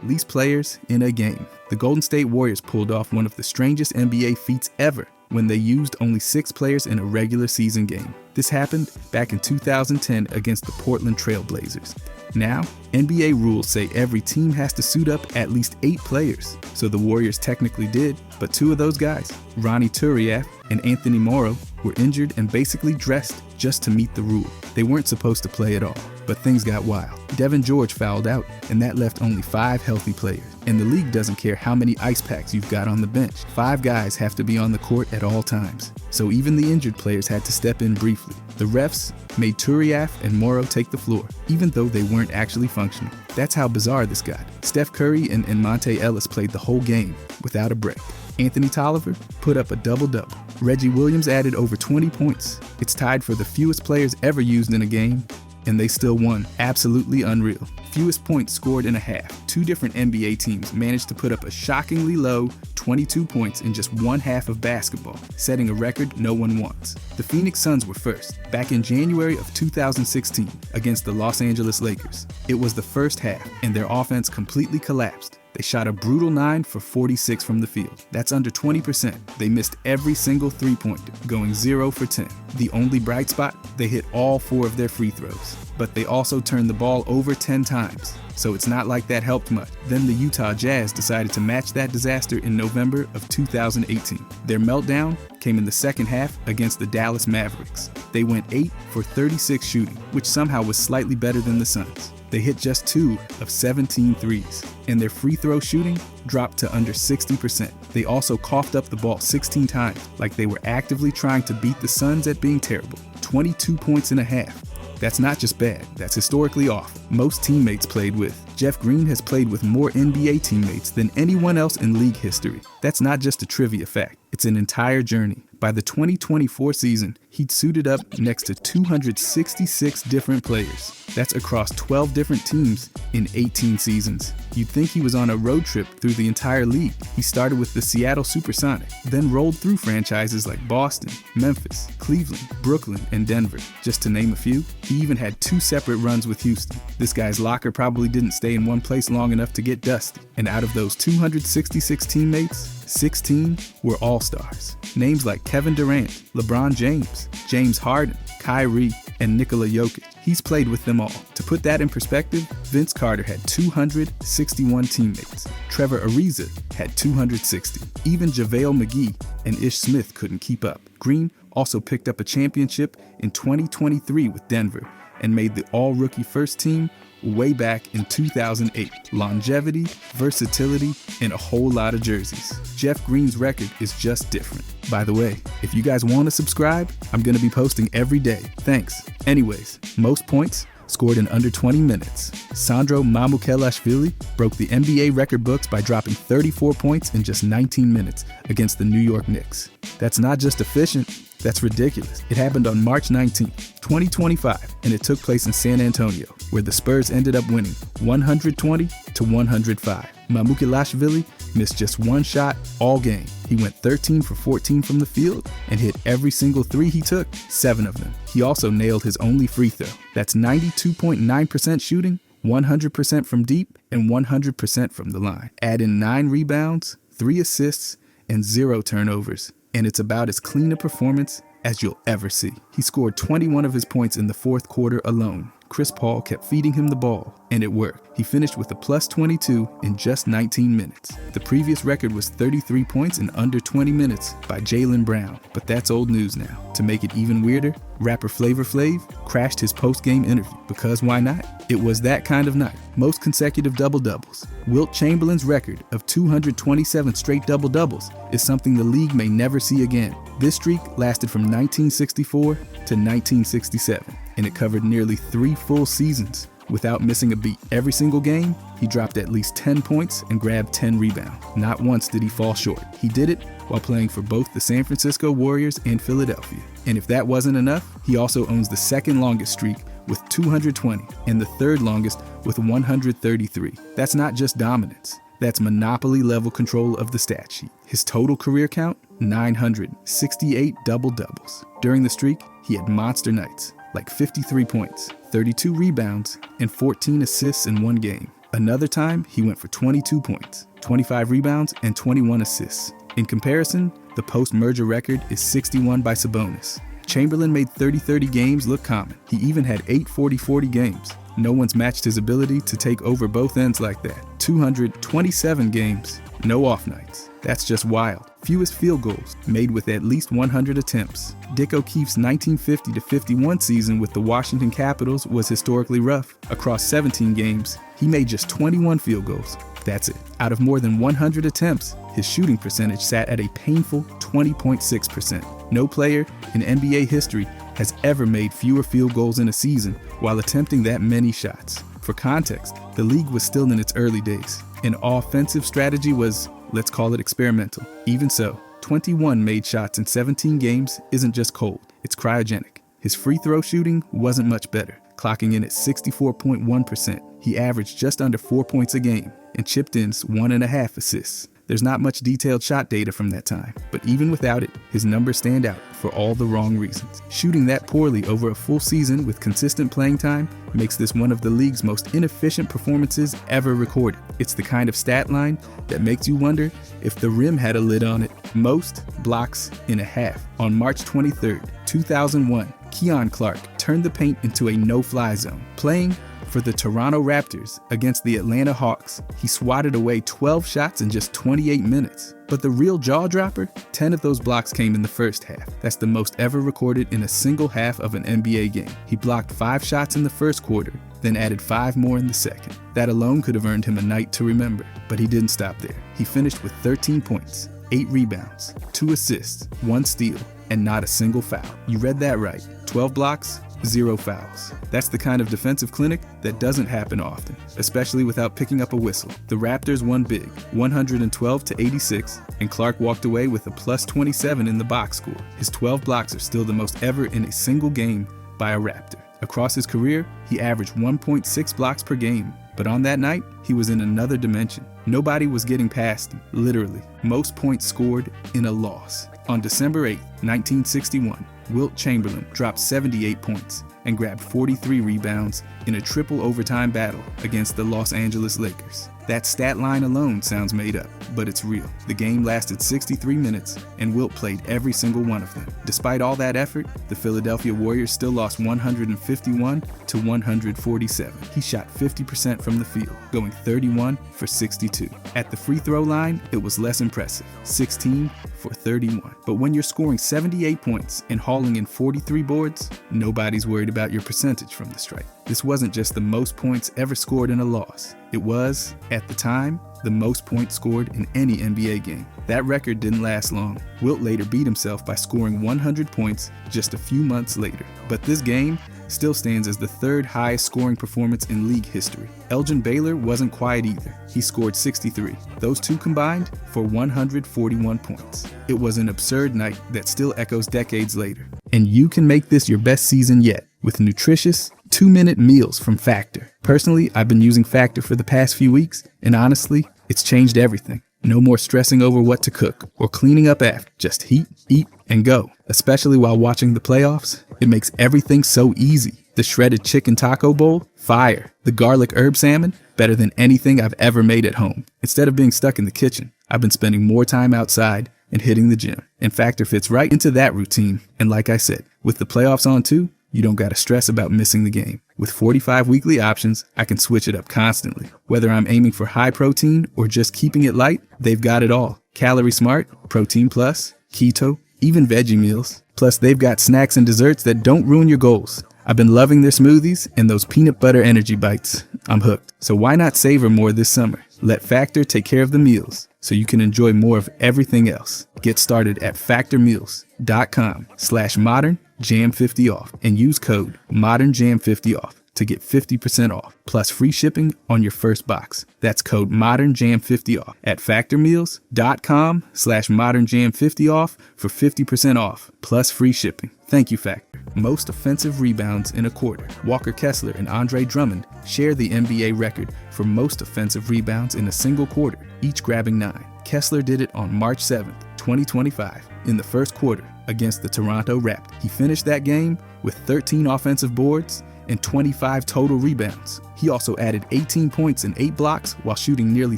least players in a game. The Golden State Warriors pulled off one of the strangest NBA feats ever when they used only 6 players in a regular season game. This happened back in 2010 against the Portland Trail Blazers. Now, NBA rules say every team has to suit up at least 8 players. So the Warriors technically did, but 2 of those guys, Ronnie Turiaf and Anthony Morrow, were injured and basically dressed just to meet the rule. They weren't supposed to play at all, but things got wild. Devin George fouled out, and that left only 5 healthy players. And the league doesn't care how many ice packs you've got on the bench. 5 guys have to be on the court at all times. So even the injured players had to step in briefly. The refs made Turiaf and Morrow take the floor, even though they weren't actually functional. That's how bizarre this got. Steph Curry and Monte Ellis played the whole game without a break. Anthony Tolliver put up a double-double. Reggie Williams added over 20 points. It's tied for the fewest players ever used in a game, and they still won. Absolutely unreal. Fewest points scored in a half. 2 different NBA teams managed to put up a shockingly low 22 points in just one half of basketball, setting a record no one wants. The Phoenix Suns were first, back in January of 2016, against the Los Angeles Lakers. It was the first half, and their offense completely collapsed. They shot a brutal 9 for 46 from the field. That's under 20%. They missed every single three-pointer, going 0 for 10. The only bright spot, they hit all 4 of their free throws. But they also turned the ball over 10 times. So it's not like that helped much. Then the Utah Jazz decided to match that disaster in November of 2018. Their meltdown came in the second half against the Dallas Mavericks. They went 8 for 36 shooting, which somehow was slightly better than the Suns. They hit just 2 of 17 threes, and their free throw shooting dropped to under 60%. They also coughed up the ball 16 times, like they were actively trying to beat the Suns at being terrible. 22 points in a half. That's not just bad, that's historically off. Most teammates played with. Jeff Green has played with more NBA teammates than anyone else in league history. That's not just a trivia fact, it's an entire journey. By the 2024 season, he'd suited up next to 266 different players. That's across 12 different teams in 18 seasons. You'd think he was on a road trip through the entire league. He started with the Seattle Supersonics, then rolled through franchises like Boston, Memphis, Cleveland, Brooklyn, and Denver, just to name a few. He even had 2 separate runs with Houston. This guy's locker probably didn't stay in one place long enough to get dusty. And out of those 266 teammates, 16 were AllStars. Names like Kevin Durant, LeBron James, James Harden, Kyrie, and Nikola Jokic. He's played with them all. To put that in perspective, Vince Carter had 261 teammates. Trevor Ariza had 260. Even JaVale McGee and Ish Smith couldn't keep up. Green also picked up a championship in 2023 with Denver and made the all-rookie first team way back in 2008. Longevity, versatility, and a whole lot of jerseys. Jeff Green's record is just different. By the way, if you guys want to subscribe, I'm going to be posting every day. Thanks. Anyways, most points scored in under 20 minutes. Sandro Mamukelashvili broke the NBA record books by dropping 34 points in just 19 minutes against the New York Knicks. That's not just efficient, that's ridiculous. It happened on March 19th, 2025, and it took place in San Antonio, where the Spurs ended up winning 120-105. Mamukelashvili missed just 1 shot all game. He went 13 for 14 from the field and hit every single 3 he took, 7 of them. He also nailed his only free throw. That's 92.9% shooting, 100% from deep, and 100% from the line. Add in 9 rebounds, 3 assists, and 0 turnovers, and it's about as clean a performance as you'll ever see. He scored 21 of his points in the 4th quarter alone. Chris Paul kept feeding him the ball, and it worked. He finished with a plus 22 in just 19 minutes. The previous record was 33 points in under 20 minutes by Jaylen Brown, but that's old news now. To make it even weirder, rapper Flavor Flav crashed his post-game interview, because why not? It was that kind of night. Most consecutive double-doubles. Wilt Chamberlain's record of 227 straight double-doubles is something the league may never see again. This streak lasted from 1964 to 1967, and it covered nearly 3 full seasons without missing a beat. Every single game, he dropped at least 10 points and grabbed 10 rebounds. Not once did he fall short. He did it while playing for both the San Francisco Warriors and Philadelphia. And if that wasn't enough, he also owns the 2nd longest streak with 220 and the 3rd longest with 133. That's not just dominance. That's monopoly-level control of the stat sheet. His total career count? 968 double-doubles. During the streak, he had monster nights, like 53 points, 32 rebounds, and 14 assists in one game. Another time, he went for 22 points, 25 rebounds, and 21 assists. In comparison, the post-merger record is 61 by Sabonis. Chamberlain made 30-30 games look common. He even had 8 40-40 games. No one's matched his ability to take over both ends like that. 227 games, no off nights. That's just wild. Fewest field goals, made with at least 100 attempts. Dick O'Keefe's 1950-51 season with the Washington Capitals was historically rough. Across 17 games, he made just 21 field goals. That's it. Out of more than 100 attempts, his shooting percentage sat at a painful 20.6%. No player in NBA history has ever made fewer field goals in a season while attempting that many shots. For context, the league was still in its early days. An offensive strategy was, let's call it, experimental. Even so, 21 made shots in 17 games isn't just cold, it's cryogenic. His free throw shooting wasn't much better, clocking in at 64.1%. He averaged just under 4 points a game and chipped in 1.5 assists. There's not much detailed shot data from that time, but even without it, his numbers stand out for all the wrong reasons. Shooting that poorly over a full season with consistent playing time makes this one of the league's most inefficient performances ever recorded. It's the kind of stat line that makes you wonder if the rim had a lid on it. Most blocks in a half. On March 23, 2001, Keon Clark turned the paint into a no-fly zone. Playing for the Toronto Raptors against the Atlanta Hawks, he swatted away 12 shots in just 28 minutes. But the real jaw-dropper, 10 of those blocks came in the first half. That's the most ever recorded in a single half of an NBA game. He blocked 5 shots in the first quarter, then added 5 more in the second. That alone could have earned him a night to remember, but he didn't stop there. He finished with 13 points, 8 rebounds, 2 assists, 1 steal, and not a single foul. You read that right. 12 blocks, 0 fouls. That's the kind of defensive clinic that doesn't happen often, especially without picking up a whistle. The Raptors won big, 112-86, and Clark walked away with a plus 27 in the box score. His 12 blocks are still the most ever in a single game by a Raptor. Across his career, he averaged 1.6 blocks per game, but on that night, he was in another dimension. Nobody was getting past him, literally. Most points scored in a loss. On December 8, 1961, Wilt Chamberlain dropped 78 points and grabbed 43 rebounds in a triple overtime battle against the Los Angeles Lakers. That stat line alone sounds made up, but it's real. The game lasted 63 minutes, and Wilt played every single one of them. Despite all that effort, the Philadelphia Warriors still lost 151-147. He shot 50% from the field, going 31 for 62. At the free throw line, it was less impressive, 16 for 31. But when you're scoring 78 points and hauling in 43 boards, nobody's worried about your percentage from the stripe. This wasn't just the most points ever scored in a loss. It was, at the time, the most points scored in any NBA game. That record didn't last long. Wilt later beat himself by scoring 100 points just a few months later. But this game still stands as the 3rd highest scoring performance in league history. Elgin Baylor wasn't quiet either. He scored 63. Those two combined for 141 points. It was an absurd night that still echoes decades later. And you can make this your best season yet with nutritious 2-minute meals from Factor. Personally, I've been using Factor for the past few weeks, and honestly, it's changed everything. No more stressing over what to cook or cleaning up after. Just heat, eat, and go. Especially while watching the playoffs, it makes everything so easy. The shredded chicken taco bowl, fire. The garlic herb salmon, better than anything I've ever made at home. Instead of being stuck in the kitchen, I've been spending more time outside and hitting the gym. And Factor fits right into that routine. And like I said, with the playoffs on too, you don't gotta stress about missing the game. With 45 weekly options, I can switch it up constantly. Whether I'm aiming for high protein or just keeping it light, they've got it all. Calorie Smart, Protein Plus, Keto, even veggie meals. Plus, they've got snacks and desserts that don't ruin your goals. I've been loving their smoothies and those peanut butter energy bites. I'm hooked. So why not savor more this summer? Let Factor take care of the meals so you can enjoy more of everything else. Get started at factormeals.com/modernjam50off and use code modernjam50off to get 50% off plus free shipping on your first box. That's code modernjam50off at factormeals.com/modernjam50off for 50% off plus free shipping. Thank you, Factor. Most offensive rebounds in a quarter. Walker Kessler and Andre Drummond share the NBA record for most offensive rebounds in a single quarter, each grabbing 9. Kessler did it on March 7th, 2025, in the first quarter against the Toronto Raptors. He finished that game with 13 offensive boards and 25 total rebounds. He also added 18 points and 8 blocks while shooting nearly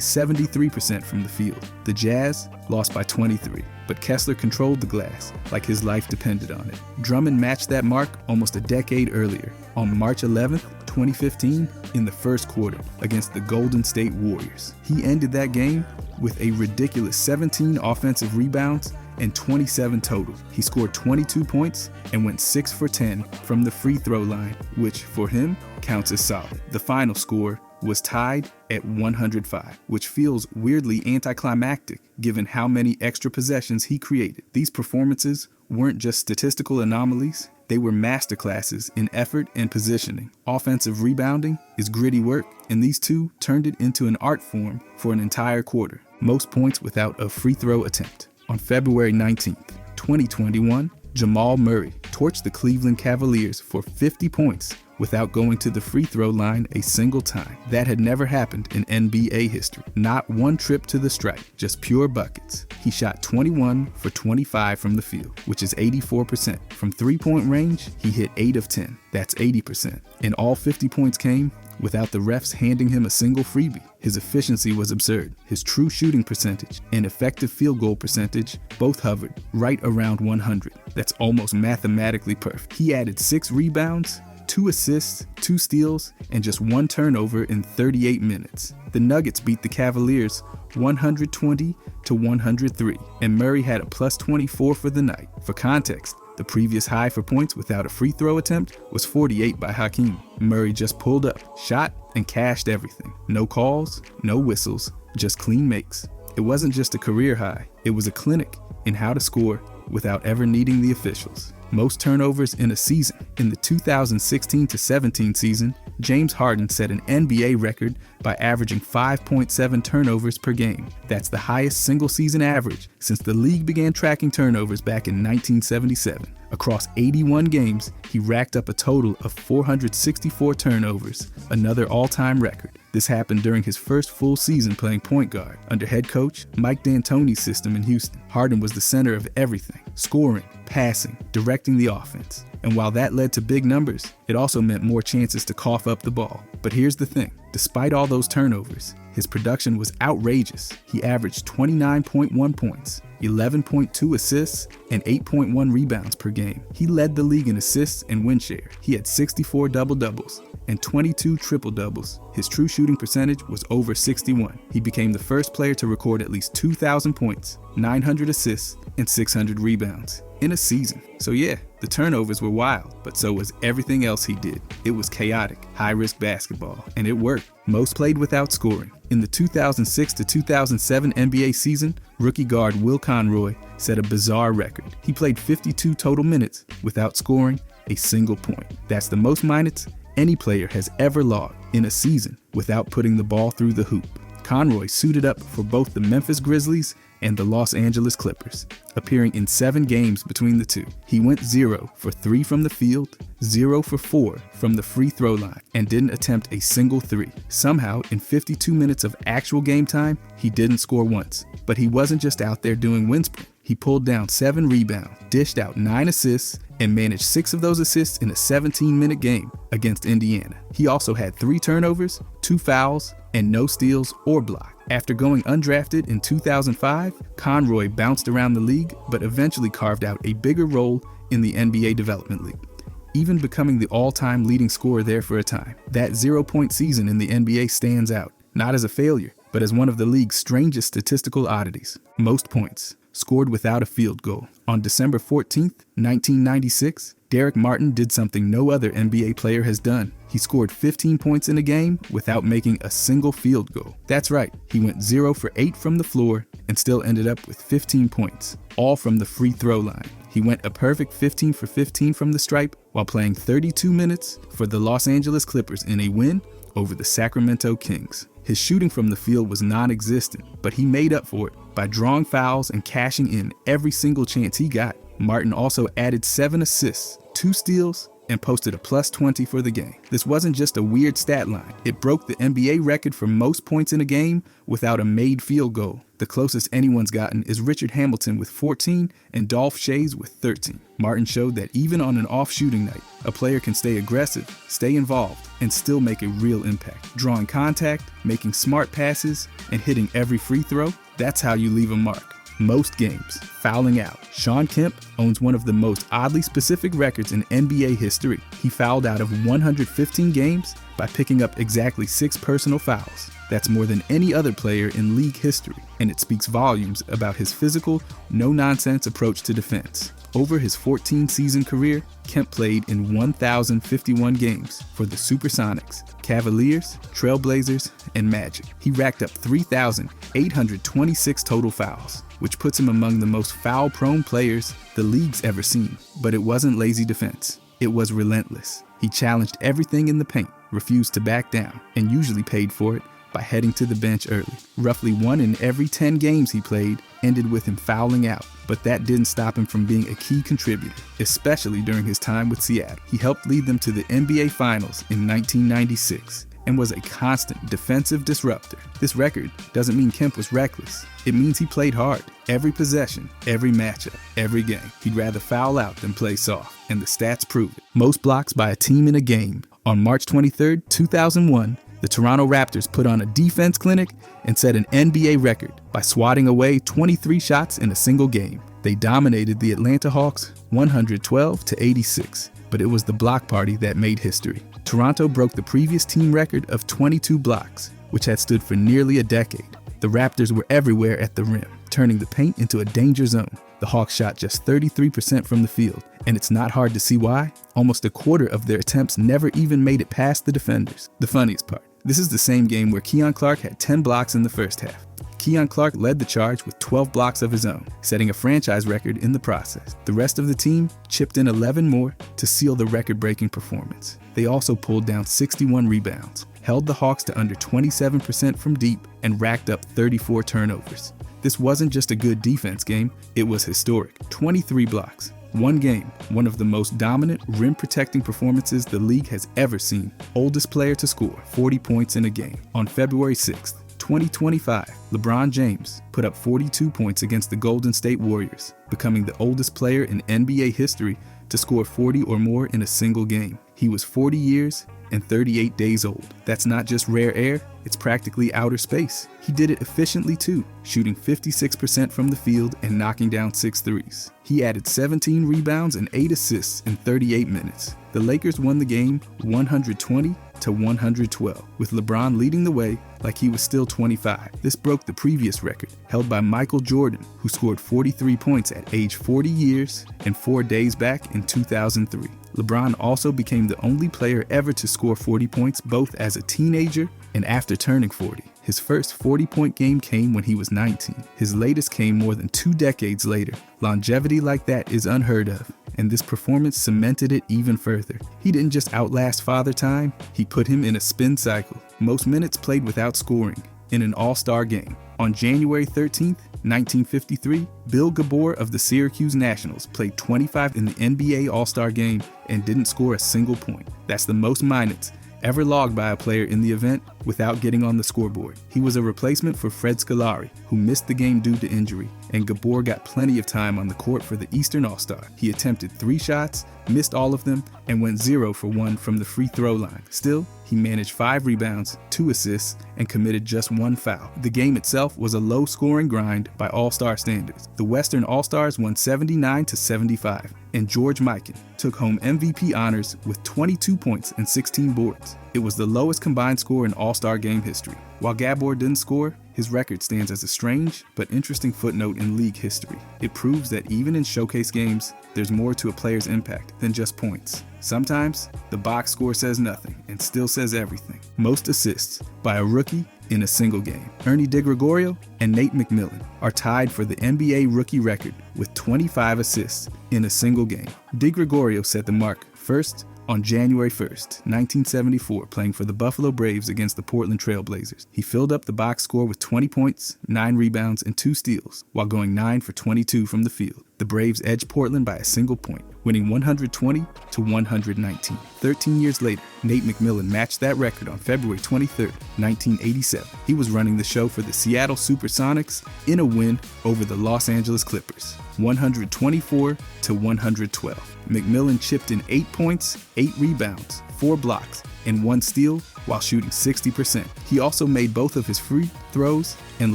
73% from the field. The Jazz lost by 23, but Kessler controlled the glass like his life depended on it. Drummond matched that mark almost a decade earlier, on March 11th, 2015, in the first quarter against the Golden State Warriors. He ended that game with a ridiculous 17 offensive rebounds and 27 total. He scored 22 points and went 6 for 10 from the free throw line, which for him counts as solid. The final score was tied at 105, which feels weirdly anticlimactic given how many extra possessions he created. These performances weren't just statistical anomalies, they were masterclasses in effort and positioning. Offensive rebounding is gritty work, and these two turned it into an art form for an entire quarter. Most points without a free throw attempt. On February 19th, 2021, Jamal Murray torched the Cleveland Cavaliers for 50 points without going to the free throw line a single time. That had never happened in NBA history. Not one trip to the stripe, just pure buckets. He shot 21 for 25 from the field, which is 84%. From three-point range, he hit 8 of 10. That's 80%. And all 50 points came without the refs handing him a single freebie. His efficiency was absurd. His true shooting percentage and effective field goal percentage both hovered right around 100. That's almost mathematically perfect. He added 6 rebounds, 2 assists, 2 steals, and just 1 turnover in 38 minutes. The Nuggets beat the Cavaliers 120-103, and Murray had a plus 24 for the night. For context, the previous high for points without a free throw attempt was 48 by Hakeem. Murray just pulled up, shot, and cashed everything. No calls, no whistles, just clean makes. It wasn't just a career high, it was a clinic in how to score without ever needing the officials. Most turnovers in a season. In the 2016-17 season, James Harden set an NBA record by averaging 5.7 turnovers per game. That's the highest single-season average since the league began tracking turnovers back in 1977. Across 81 games, he racked up a total of 464 turnovers, another all-time record. This happened during his first full season playing point guard under head coach Mike D'Antoni's system in Houston. Harden was the center of everything: scoring, passing, directing the offense. And while that led to big numbers, it also meant more chances to cough up the ball. But here's the thing, despite all those turnovers, his production was outrageous. He averaged 29.1 points, 11.2 assists, and 8.1 rebounds per game. He led the league in assists and win share. He had 64 double-doubles and 22 triple-doubles. His true shooting percentage was over 61. He became the first player to record at least 2,000 points, 900 assists, and 600 rebounds in a season. So yeah, the turnovers were wild, but so was everything else he did. It was chaotic, high-risk basketball, and it worked. Most played without scoring. In the 2006-2007 NBA season, rookie guard Will Conroy set a bizarre record. He played 52 total minutes without scoring a single point. That's the most minutes any player has ever logged in a season without putting the ball through the hoop. Conroy suited up for both the Memphis Grizzlies and the Los Angeles Clippers, appearing in 7 games between the two. He went 0 for 3 from the field, 0 for 4 from the free throw line, and didn't attempt a single 3. Somehow, in 52 minutes of actual game time, he didn't score once. But he wasn't just out there doing wind sprint. He pulled down 7 rebounds, dished out 9 assists, and managed 6 of those assists in a 17-minute game against Indiana. He also had 3 turnovers, 2 fouls, and no steals or blocks. After going undrafted in 2005, Conroy bounced around the league, but eventually carved out a bigger role in the NBA Development League, even becoming the all-time leading scorer there for a time. That 0-point season in the NBA stands out, not as a failure, but as one of the league's strangest statistical oddities. Most points scored without a field goal. On December 14th, 1996, Derek Martin did something no other NBA player has done. He scored 15 points in a game without making a single field goal. That's right, he went 0 for 8 from the floor and still ended up with 15 points, all from the free throw line. He went a perfect 15 for 15 from the stripe while playing 32 minutes for the Los Angeles Clippers in a win over the Sacramento Kings. His shooting from the field was non-existent, but he made up for it by drawing fouls and cashing in every single chance he got. Martin also added 7 assists, 2 steals, and posted a plus 20 for the game. This wasn't just a weird stat line. It broke the NBA record for most points in a game without a made field goal. The closest anyone's gotten is Richard Hamilton with 14 and Dolph Schayes with 13. Martin showed that even on an off shooting night, a player can stay aggressive, stay involved, and still make a real impact. Drawing contact, making smart passes, and hitting every free throw, that's how you leave a mark. Most games, fouling out. Shawn Kemp owns one of the most oddly specific records in NBA history. He fouled out of 115 games by picking up exactly 6 personal fouls. That's more than any other player in league history, and it speaks volumes about his physical, no-nonsense approach to defense. Over his 14-season career, Kemp played in 1,051 games for the Supersonics, Cavaliers, Trailblazers, and Magic. He racked up 3,826 total fouls, which puts him among the most foul-prone players the league's ever seen. But it wasn't lazy defense. It was relentless. He challenged everything in the paint, refused to back down, and usually paid for it by heading to the bench early. Roughly 1 in every 10 games he played ended with him fouling out, but that didn't stop him from being a key contributor, especially during his time with Seattle. He helped lead them to the NBA Finals in 1996 and was a constant defensive disruptor. This record doesn't mean Kemp was reckless. It means he played hard. Every possession, every matchup, every game. He'd rather foul out than play soft, and the stats prove it. Most blocks by a team in a game. On March 23, 2001, the Toronto Raptors put on a defense clinic and set an NBA record by swatting away 23 shots in a single game. They dominated the Atlanta Hawks 112-86, but it was the block party that made history. Toronto broke the previous team record of 22 blocks, which had stood for nearly a decade. The Raptors were everywhere at the rim, turning the paint into a danger zone. The Hawks shot just 33% from the field, and it's not hard to see why. Almost a quarter of their attempts never even made it past the defenders. The funniest part, this is the same game where Keon Clark had 10 blocks in the first half. Keon Clark led the charge with 12 blocks of his own, setting a franchise record in the process. The rest of the team chipped in 11 more to seal the record-breaking performance. They also pulled down 61 rebounds, held the Hawks to under 27% from deep, and racked up 34 turnovers. This wasn't just a good defense game, it was historic. 23 blocks. One game, one of the most dominant, rim-protecting performances the league has ever seen. Oldest player to score 40 points in a game. On February 6th, 2025, LeBron James put up 42 points against the Golden State Warriors, becoming the oldest player in NBA history to score 40 or more in a single game. He was 40 years and 38 days old. That's not just rare air, it's practically outer space. He did it efficiently too, shooting 56% from the field and knocking down 6 threes. He added 17 rebounds and 8 assists in 38 minutes. The Lakers won the game 120-112, with LeBron leading the way like he was still 25. This broke the previous record, held by Michael Jordan, who scored 43 points at age 40 years and 4 days back in 2003. LeBron also became the only player ever to score 40 points both as a teenager and after turning 40. His first 40-point game came when he was 19. His latest came more than 2 decades later. Longevity like that is unheard of, and this performance cemented it even further. He didn't just outlast Father Time, he put him in a spin cycle. Most minutes played without scoring in an All-Star game. On January 13th, 1953, Bill Gabor of the Syracuse Nationals played 25 in the NBA All-Star game and didn't score a single point. That's the most minutes ever logged by a player in the event without getting on the scoreboard. He was a replacement for Fred Scolari, who missed the game due to injury, and Gabor got plenty of time on the court for the Eastern All-Star. He attempted 3 shots, missed all of them, and went 0 for 1 from the free throw line. Still, he managed 5 rebounds, 2 assists, and committed just 1 foul. The game itself was a low-scoring grind by All-Star standards. The Western All-Stars won 79-75, and George Mikan took home MVP honors with 22 points and 16 boards. It was the lowest combined score in All-Star game history. While Gabor didn't score, his record stands as a strange but interesting footnote in league history. It proves that even in showcase games, there's more to a player's impact than just points. Sometimes, the box score says nothing and still says everything. Most assists by a rookie in a single game. Ernie DeGregorio and Nate McMillan are tied for the NBA rookie record with 25 assists in a single game. DeGregorio set the mark first on January 1st, 1974, playing for the Buffalo Braves against the Portland Trail Blazers. He filled up the box score with 20 points, 9 rebounds, and 2 steals, while going 9 for 22 from the field. the Braves edged Portland by a single point, winning 120-119. 13 years later, Nate McMillan matched that record on February 23, 1987. He was running the show for the Seattle Supersonics in a win over the Los Angeles Clippers, 124-112. McMillan chipped in 8 points, 8 rebounds, 4 blocks, and 1 steal while shooting 60%. He also made both of his free throws and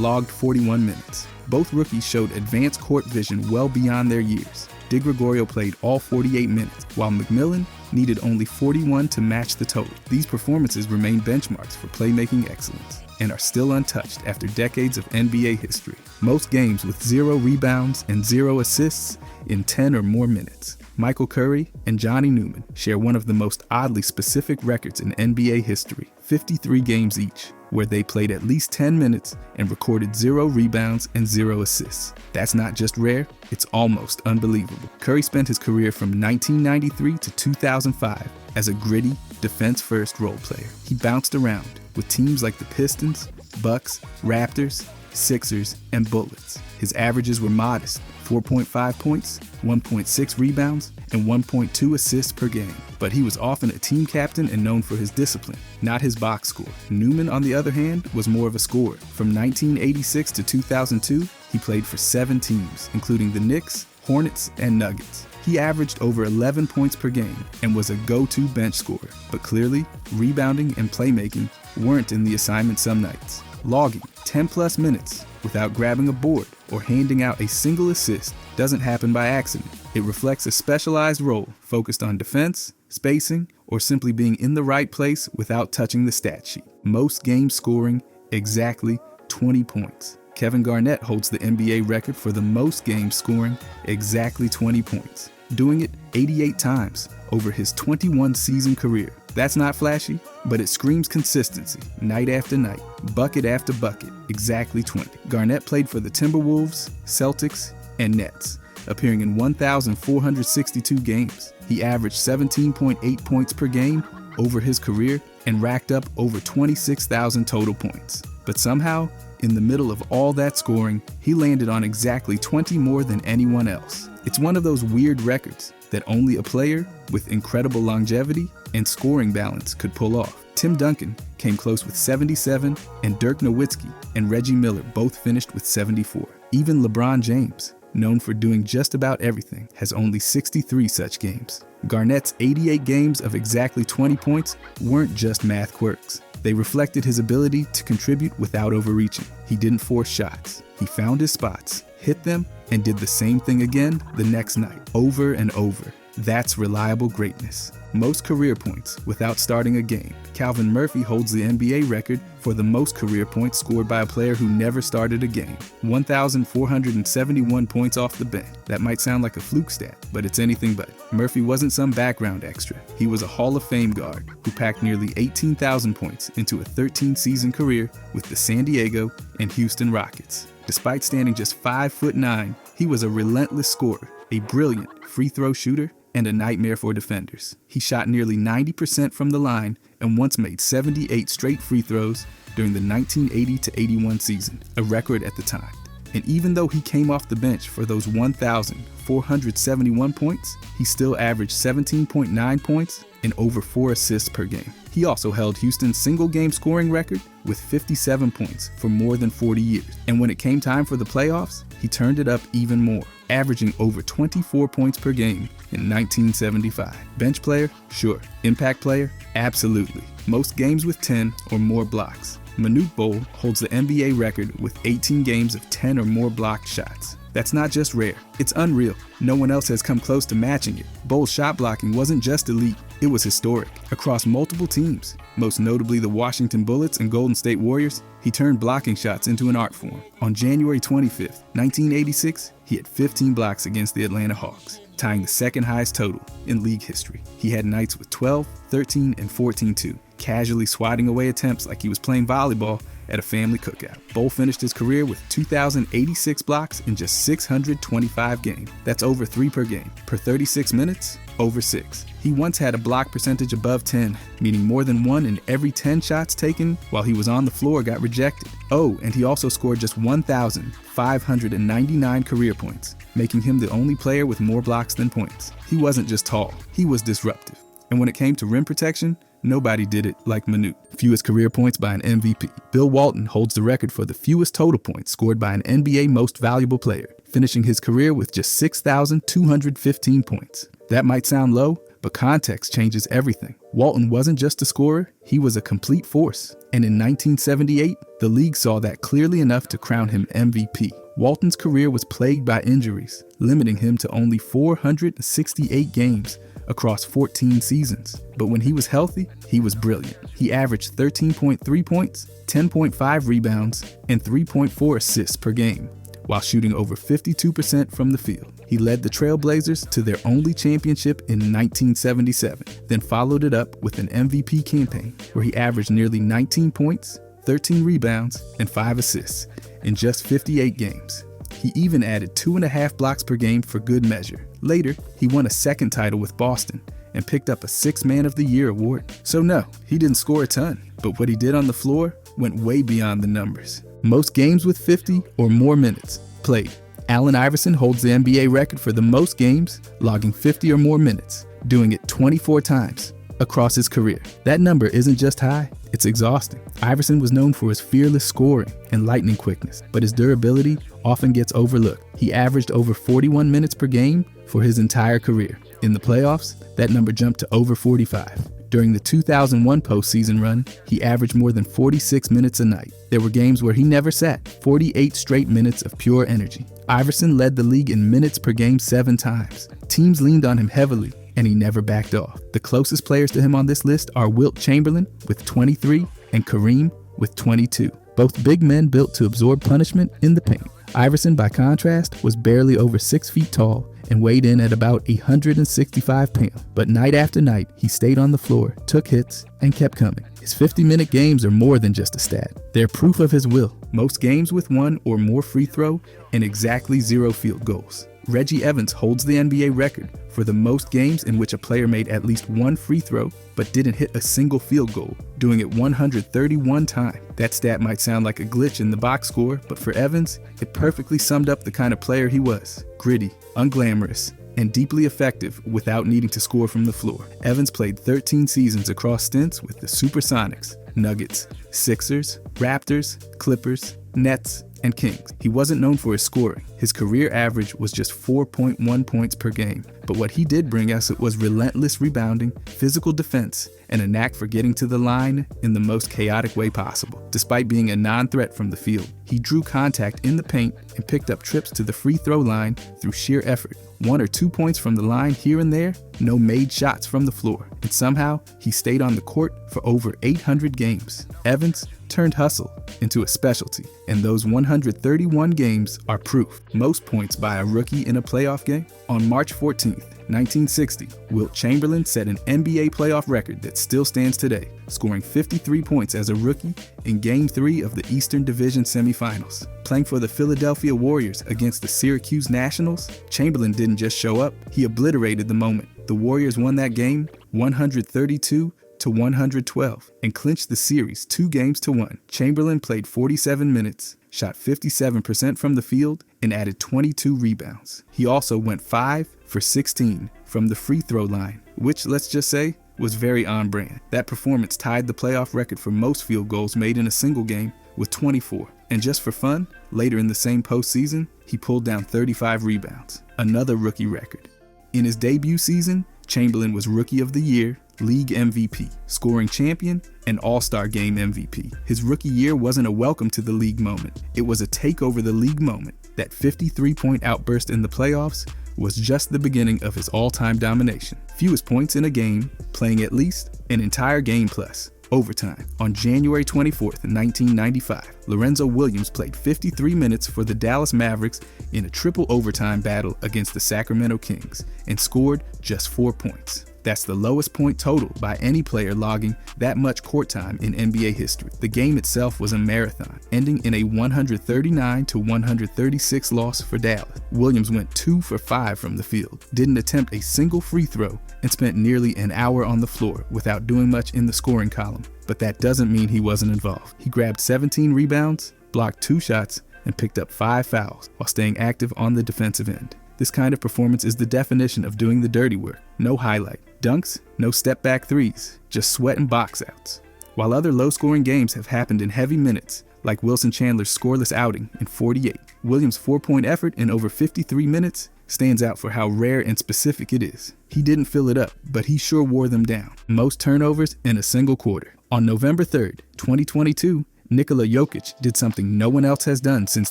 logged 41 minutes. Both rookies showed advanced court vision well beyond their years. DeGregorio played all 48 minutes, while McMillan needed only 41 to match the total. These performances remain benchmarks for playmaking excellence and are still untouched after decades of NBA history. Most games with 0 rebounds and 0 assists in 10 or more minutes. Michael Curry and Johnny Newman share one of the most oddly specific records in NBA history, 53 games each, where they played at least 10 minutes and recorded 0 rebounds and 0 assists. That's not just rare, it's almost unbelievable. Curry spent his career from 1993 to 2005 as a gritty, defense-first role player. He bounced around with teams like the Pistons, Bucks, Raptors, Sixers, and Bullets. His averages were modest, 4.5 points, 1.6 rebounds, and 1.2 assists per game. But he was often a team captain and known for his discipline, not his box score. Newman, on the other hand, was more of a scorer. From 1986 to 2002, he played for 7 teams, including the Knicks, Hornets, and Nuggets. He averaged over 11 points per game and was a go-to bench scorer. But clearly, rebounding and playmaking weren't in the assignment some nights. Logging 10-plus minutes without grabbing a board or handing out a single assist doesn't happen by accident. It reflects a specialized role focused on defense, spacing, or simply being in the right place without touching the stat sheet. Most games scoring exactly 20 points. Kevin Garnett holds the NBA record for the most games scoring exactly 20 points, doing it 88 times over his 21-season career. That's not flashy, but it screams consistency, night after night, bucket after bucket, exactly 20. Garnett played for the Timberwolves, Celtics, and Nets, appearing in 1,462 games. He averaged 17.8 points per game over his career and racked up over 26,000 total points. But somehow, in the middle of all that scoring, he landed on exactly 20 more than anyone else. It's one of those weird records that only a player with incredible longevity and scoring balance could pull off. Tim Duncan came close with 77, and Dirk Nowitzki and Reggie Miller both finished with 74. Even LeBron James, known for doing just about everything, has only 63 such games. Garnett's 88 games of exactly 20 points weren't just math quirks. They reflected his ability to contribute without overreaching. He didn't force shots. He found his spots, hit them, and did the same thing again the next night, over and over. That's reliable greatness. Most career points without starting a game. Calvin Murphy holds the NBA record for the most career points scored by a player who never started a game. 1,471 points off the bench. That might sound like a fluke stat, but it's anything but. Murphy wasn't some background extra. He was a Hall of Fame guard who packed nearly 18,000 points into a 13-season career with the San Diego and Houston Rockets. Despite standing just 5'9", he was a relentless scorer, a brilliant free throw shooter, and a nightmare for defenders. He shot nearly 90% from the line and once made 78 straight free throws during the 1980-81 season, a record at the time. And even though he came off the bench for those 1,471 points, he still averaged 17.9 points and over 4 assists per game. He also held Houston's single-game scoring record with 57 points for more than 40 years. And when it came time for the playoffs, he turned it up even more, averaging over 24 points per game in 1975. Bench player? Sure. Impact player? Absolutely. Most games with 10 or more blocks. Manute Bol holds the NBA record with 18 games of 10 or more blocked shots. That's not just rare, it's unreal. No one else has come close to matching it. Bol's shot blocking wasn't just elite, it was historic. Across multiple teams, most notably the Washington Bullets and Golden State Warriors, he turned blocking shots into an art form. On January 25th, 1986, he had 15 blocks against the Atlanta Hawks, tying the second highest total in league history. He had nights with 12, 13, and 14 too, casually swatting away attempts like he was playing volleyball at a family cookout. Bol finished his career with 2,086 blocks in just 625 games. That's over 3 per game. Per 36 minutes, over 6. He once had a block percentage above 10, meaning more than 1 in every 10 shots taken while he was on the floor got rejected. Oh, and he also scored just 1,599 career points, making him the only player with more blocks than points. He wasn't just tall, he was disruptive. And when it came to rim protection, nobody did it like Manute. Fewest career points by an MVP. Bill Walton holds the record for the fewest total points scored by an NBA Most Valuable Player, finishing his career with just 6,215 points. That might sound low, but context changes everything. Walton wasn't just a scorer, he was a complete force. And in 1978, the league saw that clearly enough to crown him MVP. Walton's career was plagued by injuries, limiting him to only 468 games across 14 seasons. But when he was healthy, he was brilliant. He averaged 13.3 points, 10.5 rebounds, and 3.4 assists per game, while shooting over 52% from the field. He led the Trailblazers to their only championship in 1977, then followed it up with an MVP campaign where he averaged nearly 19 points, 13 rebounds, and 5 assists in just 58 games. He even added 2.5 blocks per game for good measure. Later, he won a second title with Boston and picked up a 6th Man of the Year award. So no, he didn't score a ton, but what he did on the floor went way beyond the numbers. Most games with 50 or more minutes played. Allen Iverson holds the NBA record for the most games, logging 50 or more minutes, doing it 24 times across his career. That number isn't just high, it's exhausting. Iverson was known for his fearless scoring and lightning quickness, but his durability often gets overlooked. He averaged over 41 minutes per game for his entire career. In the playoffs, that number jumped to over 45. During the 2001 postseason run, he averaged more than 46 minutes a night. There were games where he never sat, 48 straight minutes of pure energy. Iverson led the league in minutes per game 7 times. Teams leaned on him heavily, and he never backed off. The closest players to him on this list are Wilt Chamberlain with 23 and Kareem with 22. Both big men built to absorb punishment in the paint. Iverson, by contrast, was barely over 6 feet tall and weighed in at about 165 pounds. But night after night, he stayed on the floor, took hits, and kept coming. His 50-minute games are more than just a stat. They're proof of his will. Most games with 1 or more free throw and exactly 0 field goals. Reggie Evans holds the NBA record for the most games in which a player made at least 1 free throw but didn't hit a single field goal, doing it 131 times. That stat might sound like a glitch in the box score, but for Evans, it perfectly summed up the kind of player he was. Gritty, unglamorous, and deeply effective without needing to score from the floor. Evans played 13 seasons across stints with the Supersonics, Nuggets, Sixers, Raptors, Clippers, Nets, and Kings. He wasn't known for his scoring. His career average was just 4.1 points per game. But what he did bring us was relentless rebounding, physical defense, and a knack for getting to the line in the most chaotic way possible. Despite being a non-threat from the field, he drew contact in the paint and picked up trips to the free throw line through sheer effort. 1 or 2 points from the line here and there, no made shots from the floor. And somehow, he stayed on the court for over 800 games. Evans turned hustle into a specialty, and those 131 games are proof. Most points by a rookie in a playoff game. On March 14th, 1960, Wilt Chamberlain set an NBA playoff record that still stands today, scoring 53 points as a rookie in Game 3 of the Eastern Division semifinals. Playing for the Philadelphia Warriors against the Syracuse Nationals, Chamberlain didn't just show up, he obliterated the moment. The Warriors won that game 132-112 and clinched the series 2-1. Chamberlain played 47 minutes, shot 57% from the field, and added 22 rebounds. He also went 5 for 16 from the free throw line, which, let's just say, was very on brand. That performance tied the playoff record for most field goals made in a single game with 24. And just for fun, later in the same postseason, he pulled down 35 rebounds, another rookie record. In his debut season, Chamberlain was Rookie of the Year, League MVP, Scoring Champion, and All-Star Game MVP. His rookie year wasn't a welcome to the league moment. It was a take over the league moment. That 53-point outburst in the playoffs was just the beginning of his all-time domination. Fewest points in a game, playing at least an entire game plus overtime. On January 24th, 1995, Lorenzo Williams played 53 minutes for the Dallas Mavericks in a triple overtime battle against the Sacramento Kings and scored just 4 points. That's the lowest point total by any player logging that much court time in NBA history. The game itself was a marathon, ending in a 139-136 loss for Dallas. Williams went 2 for 5 from the field, didn't attempt a single free throw, and spent nearly an hour on the floor without doing much in the scoring column. But that doesn't mean he wasn't involved. He grabbed 17 rebounds, blocked 2 shots, and picked up 5 fouls while staying active on the defensive end. This kind of performance is the definition of doing the dirty work. No highlight, dunks, no step-back threes, just sweat and box outs. While other low-scoring games have happened in heavy minutes, like Wilson Chandler's scoreless outing in 48, Williams' 4-point effort in over 53 minutes stands out for how rare and specific it is. He didn't fill it up, but he sure wore them down. Most turnovers in a single quarter. On November 3rd, 2022, Nikola Jokic did something no one else has done since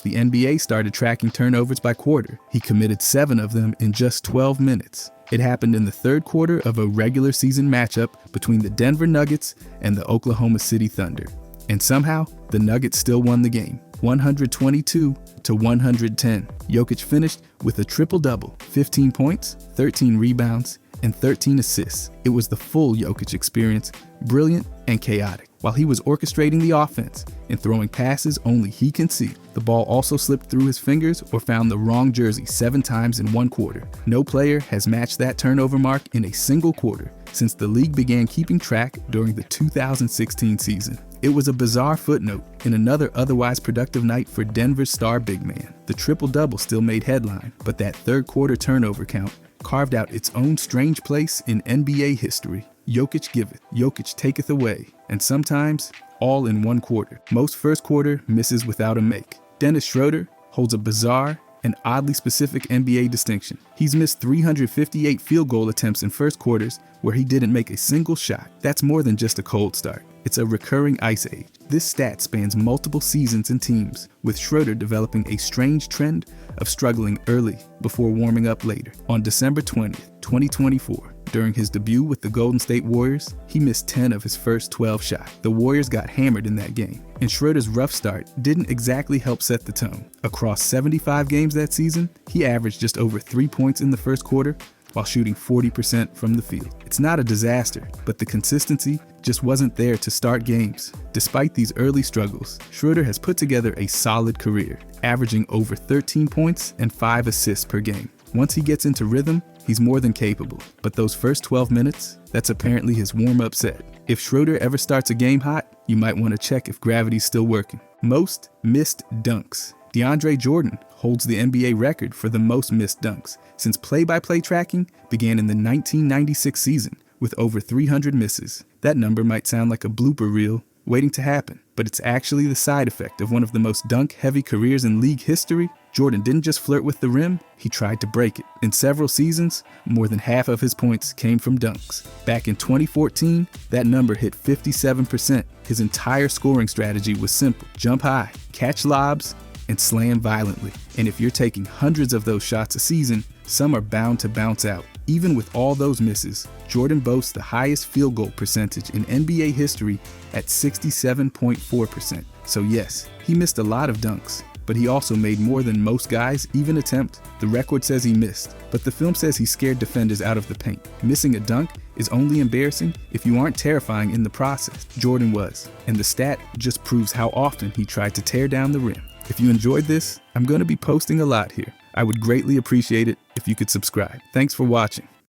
the NBA started tracking turnovers by quarter. He committed 7 of them in just 12 minutes. It happened in the third quarter of a regular season matchup between the Denver Nuggets and the Oklahoma City Thunder. And somehow, the Nuggets still won the game, 122-110. Jokic finished with a triple-double, 15 points, 13 rebounds, and 13 assists. It was the full Jokic experience, brilliant and chaotic. While he was orchestrating the offense and throwing passes only he can see, the ball also slipped through his fingers or found the wrong jersey 7 times in one quarter. No player has matched that turnover mark in a single quarter since the league began keeping track during the 2016 season. It was a bizarre footnote in another otherwise productive night for Denver's star big man. The triple-double still made headline, but that third quarter turnover count carved out its own strange place in NBA history. Jokic giveth, Jokic taketh away, and sometimes all in one quarter. Most first quarter misses without a make. Dennis Schroeder holds a bizarre and oddly specific NBA distinction. He's missed 358 field goal attempts in first quarters where he didn't make a single shot. That's more than just a cold start. It's a recurring ice age. This stat spans multiple seasons and teams, with Schroeder developing a strange trend of struggling early before warming up later. On December 20th, 2024, during his debut with the Golden State Warriors, he missed 10 of his first 12 shots. The Warriors got hammered in that game, and Schroeder's rough start didn't exactly help set the tone. Across 75 games that season, he averaged just over 3 points in the first quarter, while shooting 40% from the field. It's not a disaster, but the consistency just wasn't there to start games. Despite these early struggles, Schroeder has put together a solid career, averaging over 13 points and 5 assists per game. Once he gets into rhythm, he's more than capable. But those first 12 minutes, that's apparently his warm-up set. If Schroeder ever starts a game hot, you might want to check if gravity's still working. Most missed dunks. DeAndre Jordan holds the NBA record for the most missed dunks, since play-by-play tracking began in the 1996 season with over 300 misses. That number might sound like a blooper reel waiting to happen, but it's actually the side effect of one of the most dunk-heavy careers in league history. Jordan didn't just flirt with the rim, he tried to break it. In several seasons, more than half of his points came from dunks. Back in 2014, that number hit 57%. His entire scoring strategy was simple: jump high, catch lobs, and slam violently. And if you're taking hundreds of those shots a season, some are bound to bounce out. Even with all those misses, Jordan boasts the highest field goal percentage in NBA history at 67.4%. So yes, he missed a lot of dunks, but he also made more than most guys even attempt. The record says he missed, but the film says he scared defenders out of the paint. Missing a dunk is only embarrassing if you aren't terrifying in the process. Jordan was, and the stat just proves how often he tried to tear down the rim. If you enjoyed this, I'm going to be posting a lot here. I would greatly appreciate it if you could subscribe. Thanks for watching.